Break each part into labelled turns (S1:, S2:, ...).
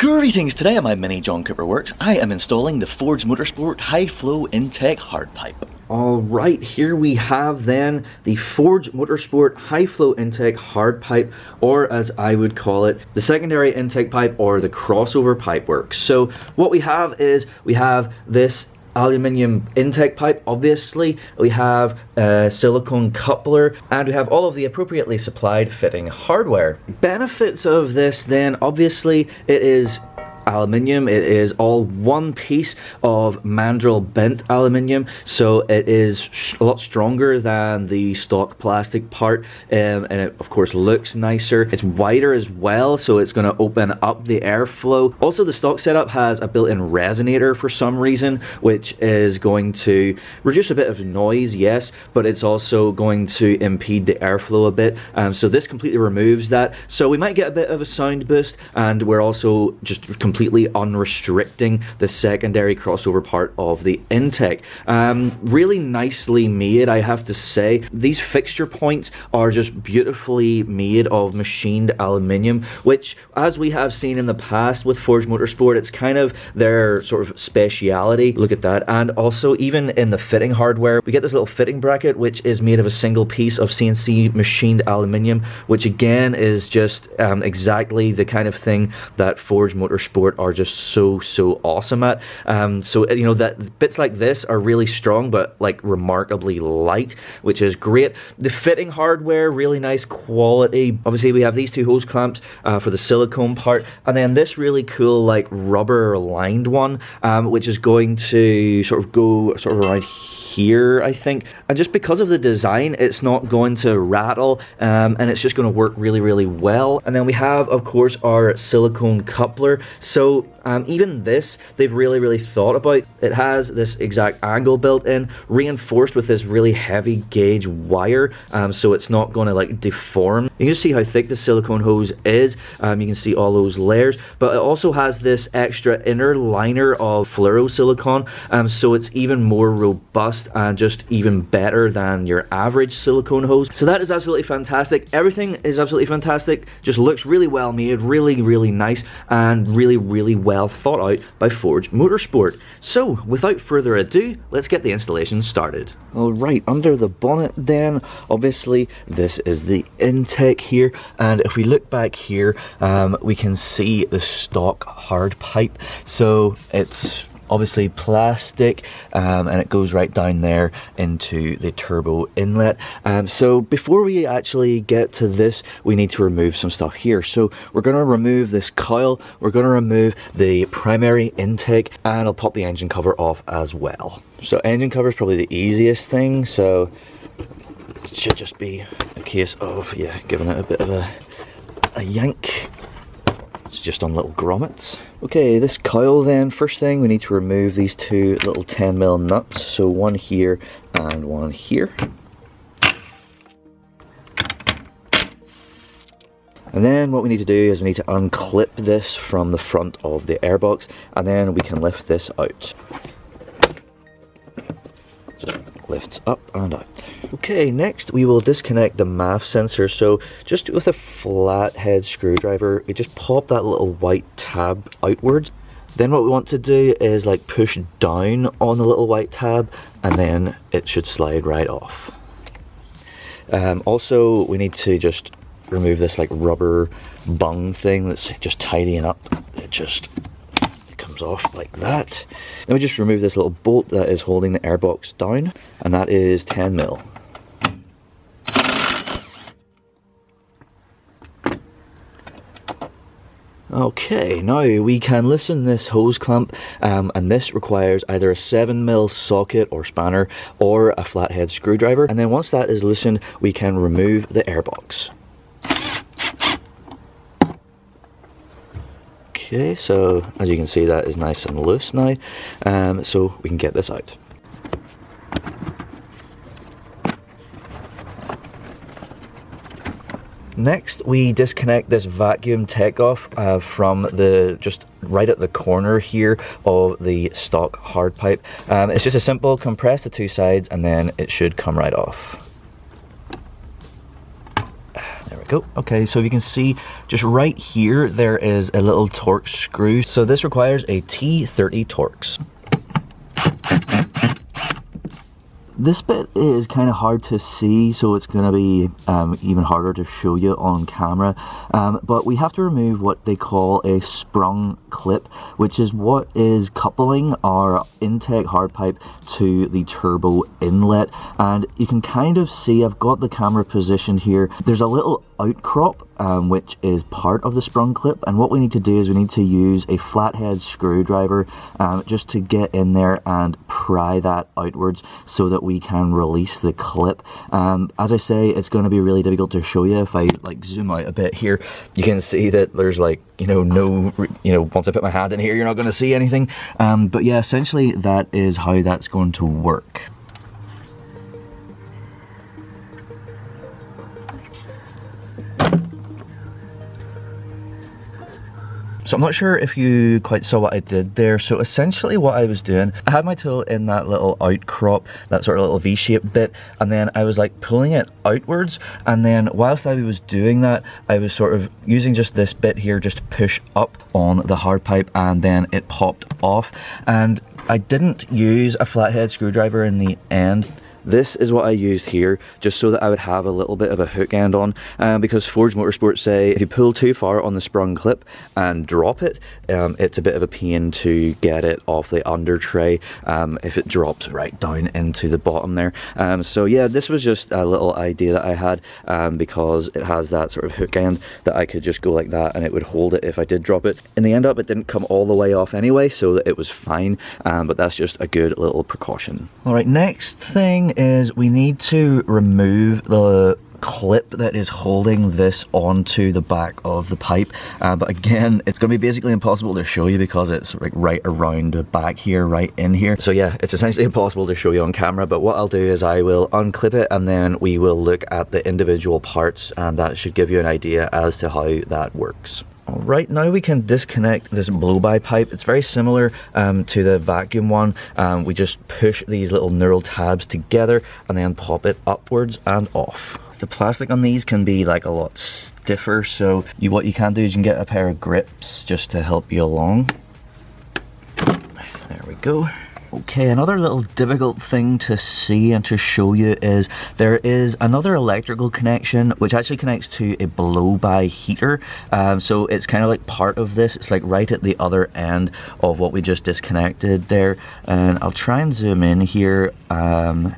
S1: Greetings, today at my mini John Cooper Works, I am installing the Forge Motorsport High Flow Intake Hardpipe.
S2: Alright, here we have then the Forge Motorsport High Flow Intake Hardpipe, or as I would call it, the secondary intake pipe or the crossover pipe work. So what we have is, we have this aluminium intake pipe, obviously, we have a silicone coupler, and we have all of the appropriately supplied fitting hardware. Benefits of this then, obviously, it is aluminium. It is all one piece of mandrel bent aluminium, so it is a lot stronger than the stock plastic part, and it of course looks nicer. It's wider as well, so it's going to open up the airflow. Also, the stock setup has a built-in resonator for some reason, which is going to reduce a bit of noise, yes, but it's also going to impede the airflow a bit, so this completely removes that. So we might get a bit of a sound boost, and we're also just completely unrestricting the secondary crossover part of the intake. Really nicely made, I have to say. These fixture points are just beautifully made of machined aluminium, which, as we have seen in the past with Forge Motorsport, it's kind of their sort of speciality. Look at that. And also, even in the fitting hardware, we get this little fitting bracket, which is made of a single piece of CNC machined aluminium, which again is just exactly the kind of thing that Forge Motorsport are just so awesome at. So you know that bits like this are really strong but like remarkably light, which is great. The fitting hardware, really nice quality. Obviously we have these two hose clamps for the silicone part, and then this really cool like rubber lined one, which is going to sort of go sort of around here, I think, and just because of the design, it's not going to rattle, and it's just going to work really well. And then we have, of course, our silicone coupler. So even this, they've really thought about. It has this exact angle built in, reinforced with this really heavy gauge wire, so it's not going to like deform. You can see how thick the silicone hose is. You can see all those layers, but it also has this extra inner liner of fluorosilicone, so it's even more robust and just even better than your average silicone hose. So that is absolutely fantastic. Everything is absolutely fantastic. Just looks really well made, really nice, and really well thought out by Forge Motorsport. So without further ado, let's get the installation started. Alright, under the bonnet then, obviously this is the intake here, and if we look back here, we can see the stock hard pipe. So it's obviously plastic, and it goes right down there into the turbo inlet. So before we actually get to this, we need to remove some stuff here. So we're going to remove this coil, we're going to remove the primary intake, and I'll pop the engine cover off as well. So engine cover is probably the easiest thing, so it should just be a case of, yeah, giving it a bit of a yank. It's just on little grommets. Okay, this coil then, first thing we need to remove these two little 10mm nuts, so one here and one here. And then what we need to do is we need to unclip this from the front of the airbox, and then we can lift this out. Just lifts up and out. Okay, next we will disconnect the MAF sensor. So just with a flathead screwdriver, we just pop that little white tab outwards. Then what we want to do is like push down on the little white tab, and then it should slide right off. Also, we need to just remove this like rubber bung thing that's just tidying up. It comes off like that. Then we just remove this little bolt that is holding the airbox down, and that is 10mm. Okay, now we can loosen this hose clamp, and this requires either a 7mm socket or spanner or a flathead screwdriver, and then once that is loosened, we can remove the airbox. Okay, so as you can see, that is nice and loose now, so we can get this out. Next, we disconnect this vacuum takeoff from the just right at the corner here of the stock hard pipe. It's just a simple compress the two sides, and then it should come right off. There we we go. Okay, so you can see just right here, there is a little Torx screw. So this requires a T30 Torx. This bit is kind of hard to see, so it's going to be even harder to show you on camera, but we have to remove what they call a sprung clip, which is what is coupling our Intech hardpipe to the turbo inlet. And you can kind of see, I've got the camera positioned here, there's a little outcrop which is part of the sprung clip, and what we need to do is we need to use a flathead screwdriver just to get in there and pry that outwards so that we can release the clip. As I say, it's going to be really difficult to show you. If I like zoom out a bit here, you can see that there's like once I put my hand in here, you're not going to see anything, but yeah, essentially that is how that's going to work. So I'm not sure if you quite saw what I did there. So essentially what I was doing, I had my tool in that little outcrop, that sort of little V-shaped bit, and then I was like pulling it outwards, and then whilst I was doing that, I was sort of using just this bit here just to push up on the hardpipe, and then it popped off. And I didn't use a flathead screwdriver in the end. This is what I used here, just so that I would have a little bit of a hook end on, because Forge Motorsport say if you pull too far on the sprung clip and drop it, it's a bit of a pain to get it off the under tray if it drops right down into the bottom there. So yeah, this was just a little idea that I had, because it has that sort of hook end that I could just go like that and it would hold it if I did drop it. In the end up, it didn't come all the way off anyway, so that it was fine, but that's just a good little precaution. Alright, next thing is we need to remove the clip that is holding this onto the back of the pipe, but again, it's going to be basically impossible to show you because it's like right around the back here, right in here. So yeah, it's essentially impossible to show you on camera, but what I'll do is I will unclip it and then we will look at the individual parts, and that should give you an idea as to how that works. Alright, now we can disconnect this blow-by pipe. It's very similar to the vacuum one. We just push these little knurled tabs together and then pop it upwards and off. The plastic on these can be like a lot stiffer, so what you can do is you can get a pair of grips just to help you along. There we go. Okay, another little difficult thing to see and to show you is there is another electrical connection which actually connects to a blow-by heater. So it's kind of like part of this. It's like right at the other end of what we just disconnected there. And I'll try and zoom in here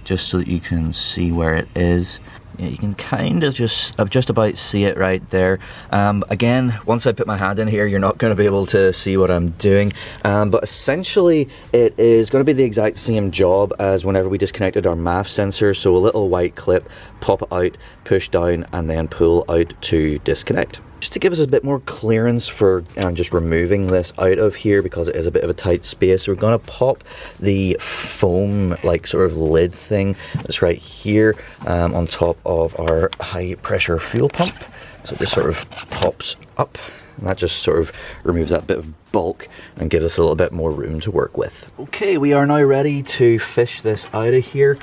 S2: just so that you can see where it is. Yeah, you can kind of just about see it right there. Again, once I put my hand in here, you're not going to be able to see what I'm doing, but essentially it is going to be the exact same job as whenever we disconnected our MAF sensor. So a little white clip, pop it out, push down, and then pull out to disconnect. Just to give us a bit more clearance for just removing this out of here, because it is a bit of a tight space, we're going to pop the foam like sort of lid thing that's right here on top of our high pressure fuel pump. So this sort of pops up, and that just sort of removes that bit of bulk and gives us a little bit more room to work with. Okay, we are now ready to fish this out of here.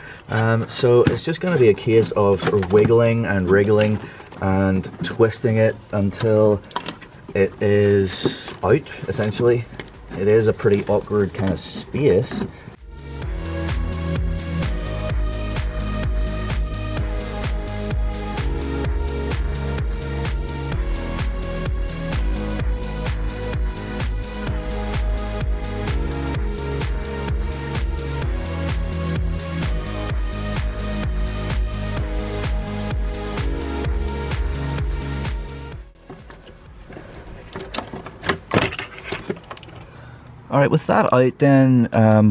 S2: So it's just going to be a case of sort of wiggling and wriggling and twisting it until it is out, essentially. It is a pretty awkward kind of space. Alright, with that out then,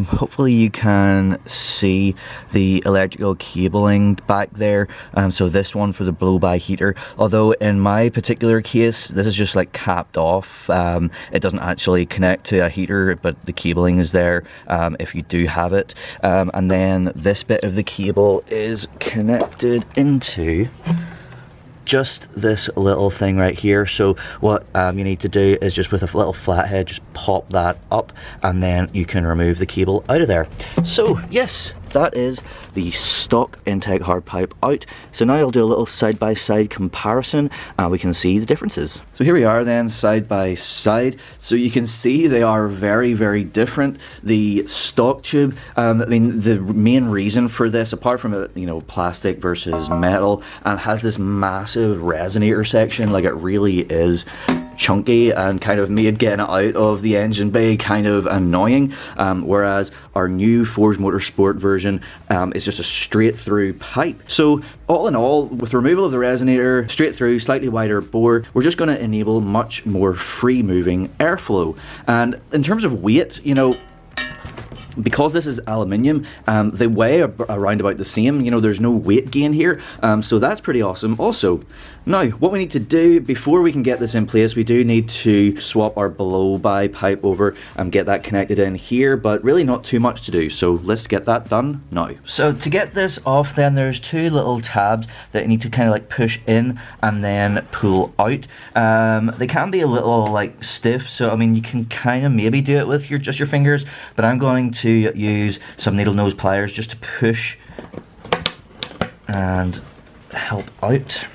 S2: hopefully you can see the electrical cabling back there. So this one for the blow-by heater, although in my particular case, this is just like capped off. It doesn't actually connect to a heater, but the cabling is there if you do have it. And then this bit of the cable is connected into just this little thing right here. So what you need to do is just with a little flathead, just pop that up, and then you can remove the cable out of there. So yes, that is the stock intake hard pipe out. So now I'll do a little side-by-side comparison and we can see the differences. So here we are then, side by side. So you can see they are very, very different. The stock tube, I mean, the main reason for this, apart from it, you know, plastic versus metal, and has this massive resonator section, like it really is chunky and kind of made getting it out of the engine bay kind of annoying, whereas our new Forge Motorsport version is just a straight through pipe. So all in all, with removal of the resonator, straight through, slightly wider bore, we're just going to enable much more free moving airflow. And in terms of weight, you know, because this is aluminium, they weigh around about the same. You know, there's no weight gain here, so that's pretty awesome. Also, now what we need to do before we can get this in place, we do need to swap our blow-by pipe over and get that connected in here, but really not too much to do, so let's get that done now. So to get this off then, there's two little tabs that you need to kind of like push in and then pull out. They can be a little like stiff, so I mean you can kind of maybe do it with just your fingers, but I'm going to use some needle nose pliers just to push and help out.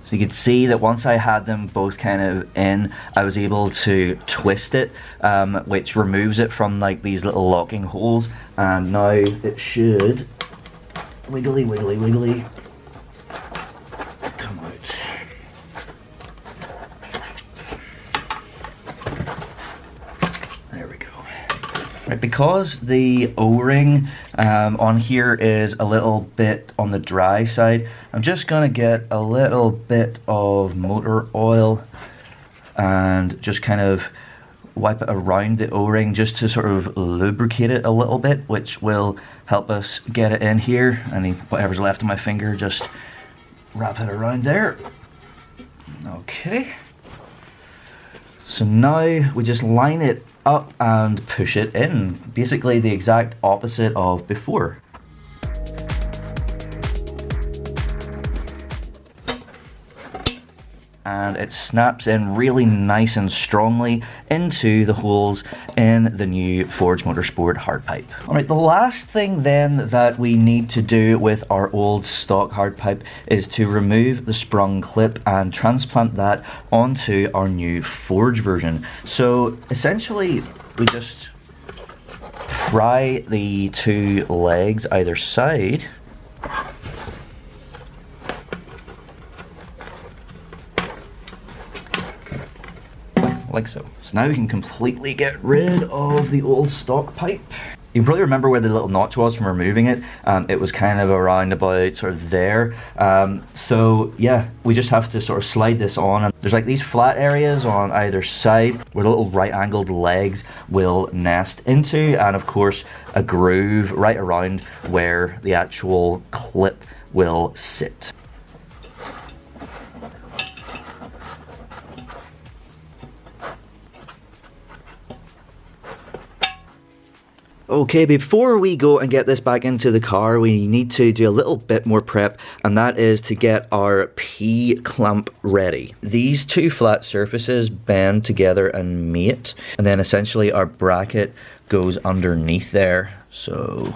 S2: So you could see that once I had them both kind of in, I was able to twist it, which removes it from like these little locking holes, and now it should wiggly, wiggly, wiggly come out. There we go. Right, because the O-ring on here is a little bit on the dry side, I'm just gonna get a little bit of motor oil and just kind of wipe it around the O-ring just to sort of lubricate it a little bit, which will help us get it in here. And whatever's left of my finger, just wrap it around there. Okay. So now we just line it up and push it in. Basically the exact opposite of before. And it snaps in really nice and strongly into the holes in the new Forge Motorsport hardpipe. Alright, the last thing then that we need to do with our old stock hardpipe is to remove the sprung clip and transplant that onto our new Forge version. So essentially we just pry the two legs either side, like so. So now we can completely get rid of the old stock pipe. You can probably remember where the little notch was from removing it. It was kind of around about sort of there. So yeah, we just have to sort of slide this on, and there's like these flat areas on either side where the little right angled legs will nest into, and of course a groove right around where the actual clip will sit. Okay, before we go and get this back into the car, we need to do a little bit more prep, and that is to get our P-clamp ready. These two flat surfaces bend together and mate, and then essentially our bracket goes underneath there, so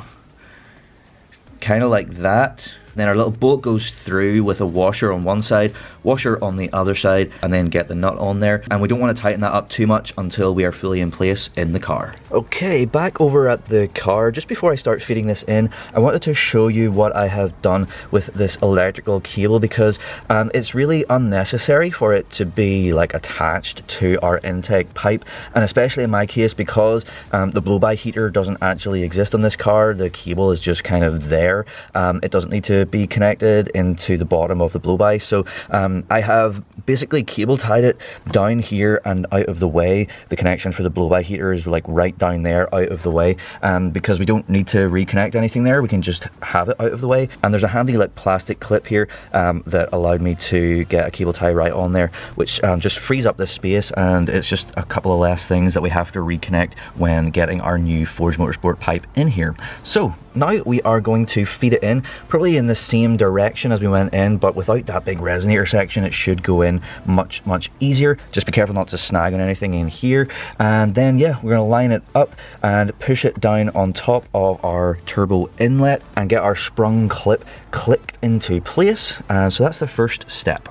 S2: kind of like that. Then our little bolt goes through with a washer on one side, washer on the other side, and then get the nut on there. And we don't want to tighten that up too much until we are fully in place in the car. Okay, back over at the car. Just before I start feeding this in, I wanted to show you what I have done with this electrical cable, because it's really unnecessary for it to be like attached to our intake pipe. And especially in my case, because the blow-by heater doesn't actually exist on this car, the cable is just kind of there. It doesn't need to be connected into the bottom of the blow-by, so I have basically cable tied it down here and out of the way. The connection for the blow-by heater is like right down there, out of the way, because we don't need to reconnect anything there. We can just have it out of the way. And there's a handy like plastic clip here that allowed me to get a cable tie right on there, which just frees up this space, and it's just a couple of less things that we have to reconnect when getting our new Forge Motorsport pipe in here. So now we are going to feed it in, probably in the same direction as we went in, but without that big resonator section, it should go in much easier. Just be careful not to snag on anything in here. And then yeah, we're gonna line it up and push it down on top of our turbo inlet and get our sprung clip clicked into place. So that's the first step.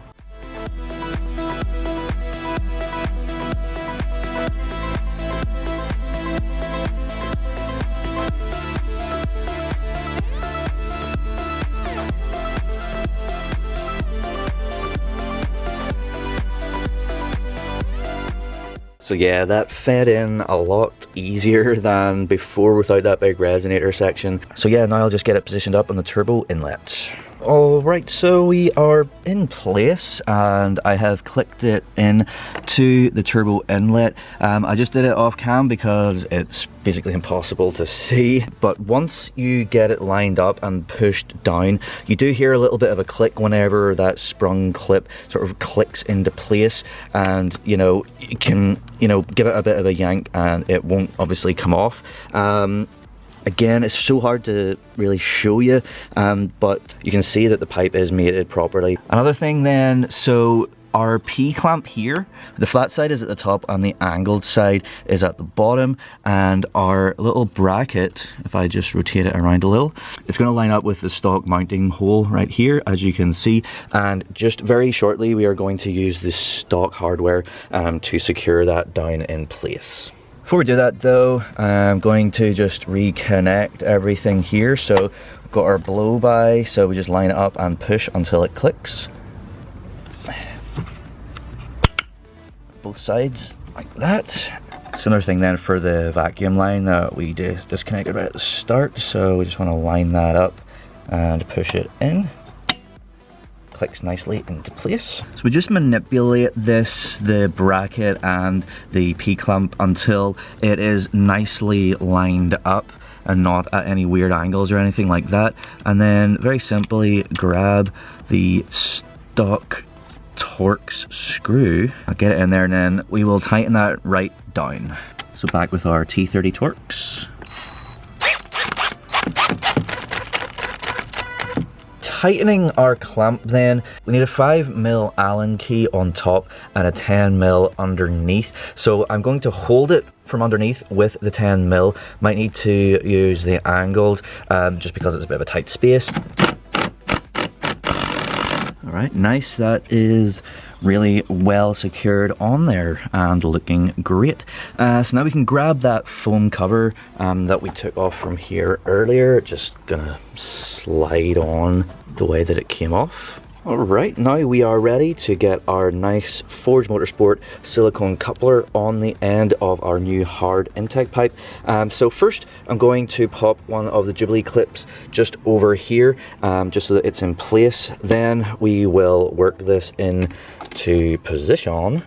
S2: So yeah, that fed in a lot easier than before without that big resonator section. So yeah, now I'll just get it positioned up on the turbo inlet. Alright, so we are in place and I have clicked it in to the turbo inlet. I just did it off cam because it's basically impossible to see, but once you get it lined up and pushed down, you do hear a little bit of a click whenever that sprung clip sort of clicks into place, and you know, you can, you know, give it a bit of a yank and it won't obviously come off. Again, it's so hard to really show you, but you can see that the pipe is mated properly. Another thing then, so our P-clamp here, the flat side is at the top and the angled side is at the bottom, and our little bracket, if I just rotate it around a little, it's going to line up with the stock mounting hole right here, as you can see, and just very shortly we are going to use the stock hardware to secure that down in place. Before we do that though, I'm going to just reconnect everything here. So we've got our blow by, so we just line it up and push until it clicks. Both sides like that. Similar thing then for the vacuum line that we disconnected right at the start. So we just want to line that up and push it in. Clicks nicely into place. So we just manipulate this, the bracket and the P-clamp, until it is nicely lined up and not at any weird angles or anything like that. And then very simply grab the stock Torx screw. I'll get it in there and then we will tighten that right down. So back with our T30 Torx. Tightening our clamp then, we need a 5mm Allen key on top and a 10mm underneath. So I'm going to hold it from underneath with the 10mm. Might need to use the angled just because it's a bit of a tight space. Alright, nice, that is really well secured on there and looking great. So now we can grab that foam cover that we took off from here earlier. Just gonna slide on the way that it came off. Alright, now we are ready to get our nice Forge Motorsport silicone coupler on the end of our new hard intake pipe. So first I'm going to pop one of the Jubilee clips just over here, just so that it's in place. Then we will work this in to position.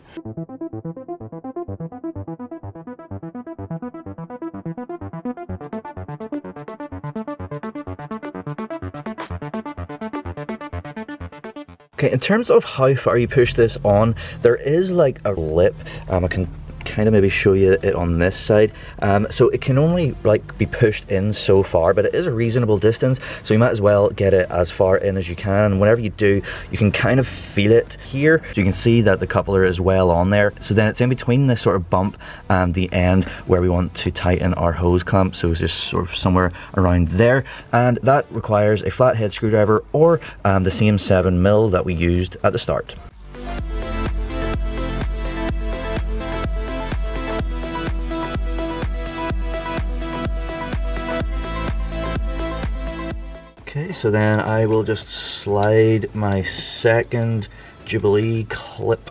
S2: Okay, in terms of how far you push this on, there is like a lip. I can kind of maybe show you it on this side. So it can only like be pushed in so far, but it is a reasonable distance, so you might as well get it as far in as you can. Whenever you do, you can kind of feel it here. So you can see that the coupler is well on there. So then it's in between this sort of bump and the end where we want to tighten our hose clamp. So it's just sort of somewhere around there, and that requires a flathead screwdriver or the same 7mm that we used at the start. Okay, so then I will just slide my second Jubilee clip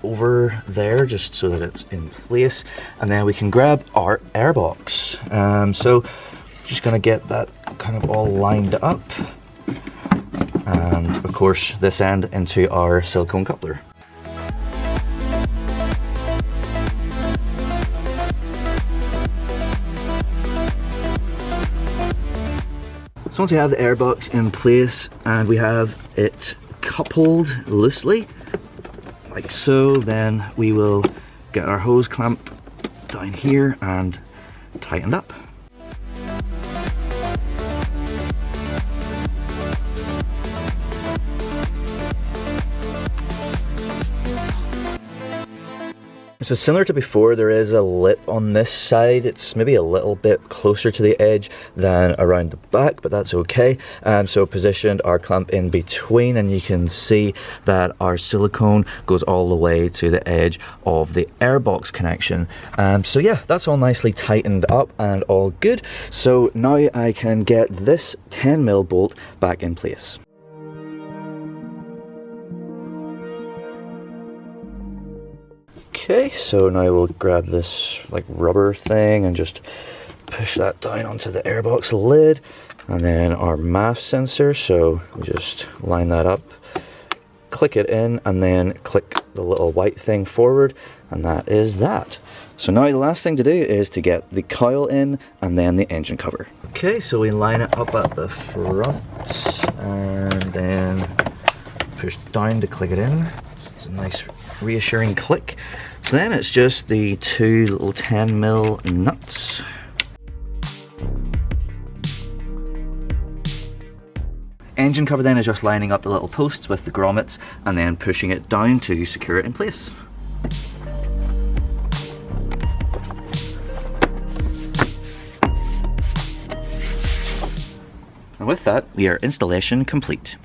S2: over there just so that it's in place, and then we can grab our airbox. So just gonna get that kind of all lined up, and of course this end into our silicone coupler. So once we have the airbox in place and we have it coupled loosely, like so, then we will get our hose clamp down here and tightened up. So similar to before, there is a lip on this side. It's maybe a little bit closer to the edge than around the back, but that's okay. So positioned our clamp in between, and you can see that our silicone goes all the way to the edge of the airbox connection. So yeah, that's all nicely tightened up and all good. So now I can get this 10mm bolt back in place. Okay, so now we'll grab this like rubber thing and just push that down onto the airbox lid, and then our MAF sensor, so we just line that up, click it in, and then click the little white thing forward, and that is that. So now the last thing to do is to get the coil in and then the engine cover. Okay, so we line it up at the front and then push down to click it in. It's a nice reassuring click. So then it's just the two little 10mm nuts. Engine cover then is just lining up the little posts with the grommets and then pushing it down to secure it in place. And with that, we are installation complete.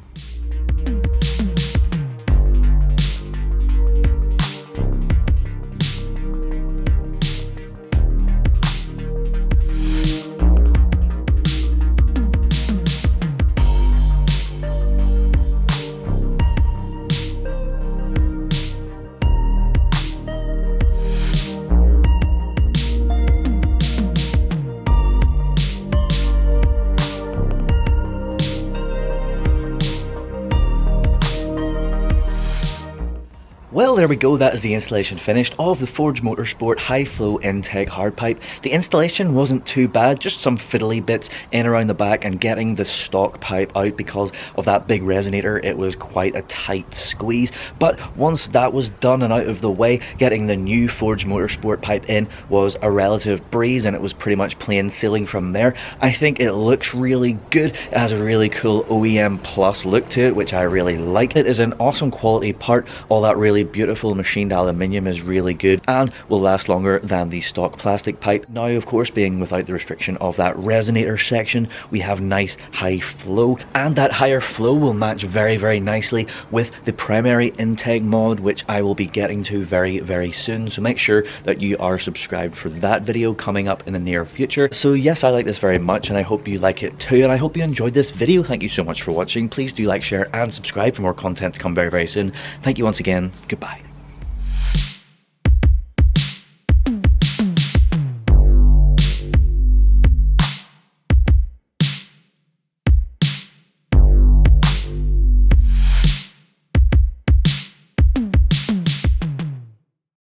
S1: Well, there we go, that is the installation finished of the Forge Motorsport high flow intake hardpipe. The installation wasn't too bad, just some fiddly bits in around the back, and getting the stock pipe out because of that big resonator, it was quite a tight squeeze. But once that was done and out of the way, getting the new Forge Motorsport pipe in was a relative breeze, and it was pretty much plain sailing from there. I think it looks really good. It has a really cool OEM plus look to it, which I really like. It is an awesome quality part. All that really beautiful machined aluminium is really good and will last longer than the stock plastic pipe. Now, of course, being without the restriction of that resonator section, we have nice high flow, and that higher flow will match very, very nicely with the primary intake mod, which I will be getting to very, very soon. So make sure that you are subscribed for that video coming up in the near future. So yes, I like this very much, and I hope you like it too, and I hope you enjoyed this video. Thank you so much for watching. Please do like, share, and subscribe for more content to come very, very soon. Thank you once again. Goodbye.